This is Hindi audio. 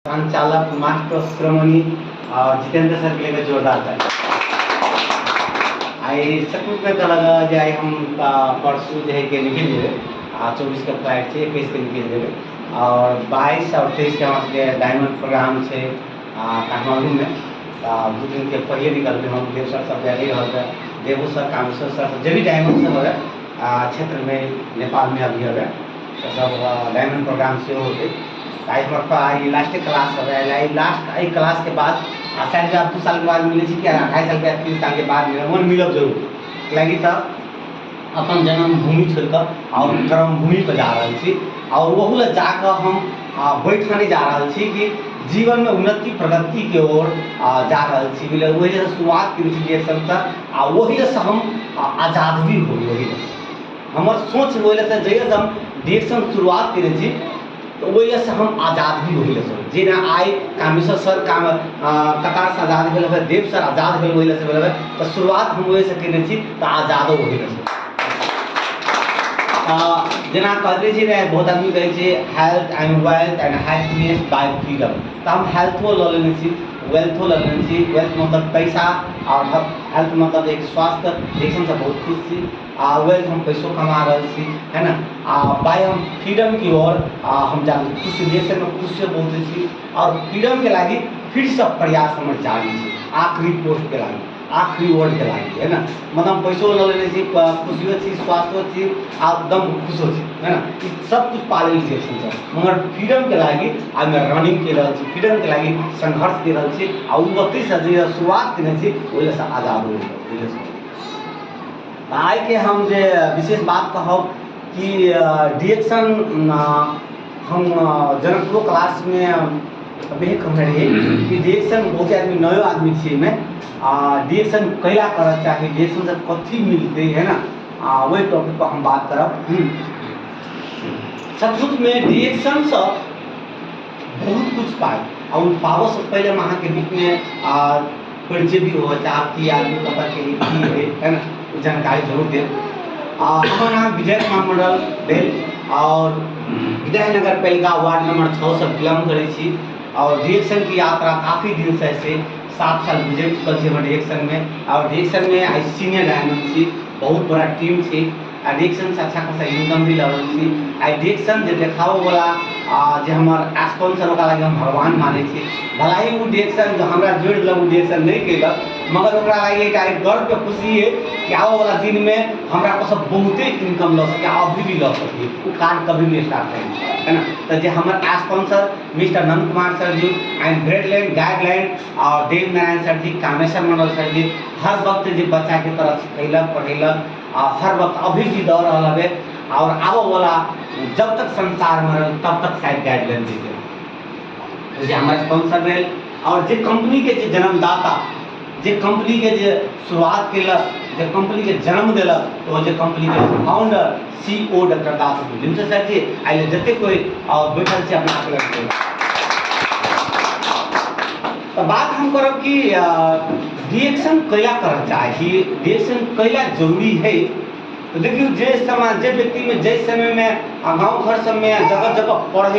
संचालक मास्टर श्रमणी और जितेंद्र सर के लिए जोरदार था। आई सकुत में तो लगा जाए हम परसों जो है के निकल जाए 24 का फ्लाइट से 21 के निकल जाए और 22 और 23 के हमारे डायमंड प्रोग्राम से काठमांडू में दो दिन के पहले निकल गए हम देव सर सब जारी रहा देवू सर कामेश्वर सर जब भी डायमंड से हो गए क्षेत्र में नेपाल में अभी हो गए तो सब डायमंड प्रोग्राम से होते आई लास्ट क्लास लास्ट क्लास के बाद शायद भी आप 2 साल के बाद मिले कि 2.5 साल के 3 साल के बाद मिले मन मिलब जरूर लगी तो अपन जन्मभूमि छोड़कर और कर्मभूमि पर जा रहा थी और वह ला जाकर हम बैठने जा रहा थी कि जीवन में उन्नति प्रगति के ओर जा रहा थी वही से शुरुआत की डिरेक्शन से वही से हम आज़ाद भी हो वही हमार सोच वही से जैसे हम डिरेक्शन शुरुआत करे थी तो वही से हम आज़ाद भी हो जेना आए कामेश्वर सर काम कतार से आज़ाद भेल देव सर आज़ाद भेल वही से भेल तो शुरुआत हम वही से केने छी तो आज़ादो वही से जना कहते जी ने बहुत आदमी कहे health and wealth and happiness bye freedom तो हम हेल्थो ल लेने छी वेल्थो ल लेने छी वेल्थ मतलब पैसा और हेल्थ मतलब एक स्वास्थ्य देखने से बहुत खुश थी वेल्थ हम पैसों कमा रहे थी है ना बाय हम फ्रीडम की ओर हम जा खुश देश में खुश से बोलते थी और फ्रीडम के लगी फिर सब प्रयास हमारे जारी आखिरी पोस्ट के लगी आखिरी वर्ड के लगी है ना मतलब पैसों ल लेने छी खुशियों थी स्वास्थ्य थी एकदम खुशो थी है ना सब कुछ पाले मगर फ्रीडम के लगी आज मैं रनिंग के फ्रीडम के लगी संघर्ष के से शुरुआत करने वही से आज़ाद हो आई के हम जे विशेष बात कहब कि डिरेक्शन हम जनकपुर क्लास में अभी कह रही कि डिरेक्शन बहुत आदमी नयो आदमी थी में डिरेक्शन कैला कर चाहिए डिरेक्शन से कथी मिलते है ना वही टॉपिक पर हम बात करब। सचमुच में डिरेक्शन से बहुत कुछ पाए और पावो से पहले वहाँ के बीच में परिचय भी हो चाहती आदमी पता के लिए है ना जानकारी जरूर दे। हमारा नाम विजय कुमार मंडल भेल और विद्यानगर पालिका वार्ड नंबर 6 से बिलोंग करे छी और डिरेक्शन की यात्रा काफ़ी दिन से 7 साल गुजर चुकल है डिरेक्शन में और डिरेक्शन में आई सीनियर डायमंड थी बहुत बड़ा टीम थी डिरेक्शन से अच्छा खासा इनकम भी लगल थी आई डिरेक्शन जो देखाओ वाला जो हमारे स्पॉन्सर होगा लगे हम भगवान माने छी भला ही वो डिरेक्शन जो हमारा जोड़ दिल वो डिरेक्शन नहीं केलक मगर ओकरा लगे एक गर्व के खुशी है कि आने वाला दिन में हमारा को सब बहुते इनकम ला सके अभी भी ला सके वो कार्य कभी नहीं स्टार्ट करेंगे है ना तो जो हमारे sponsor mister Nand Kumar sir ji and ग्रेडलाइन गाइडलाइन और देव नारायण सर जी कामेश्वर मंडल सर जी हर वक्त जो बच्चा की तरह सिखेलक पढ़ेलक हर वक्त अभी भी दौड़ रहा है और आबो वाला जब तक संसार में रह तब तक शायद गाइडलाइन देते हमारे स्पॉन्सर भेल और जो कंपनी के जो जन्मदाता जो कंपनी के जो शुरुआत केलक जो कंपनी के जन्म दिलक तो जो कंपनी के फाउंडर CEO डॉक्टर दास जिनसे सर जी आइए जते कोई बैठल से अपना आप तो बात हम करब कि डिरेक्शन कैला कर चाहिए डिरेक्शन कैला जरूरी है तो देखिए जे समय जे व्यक्ति में जे समय में गाँव घर सब में जगह जगह पढ़े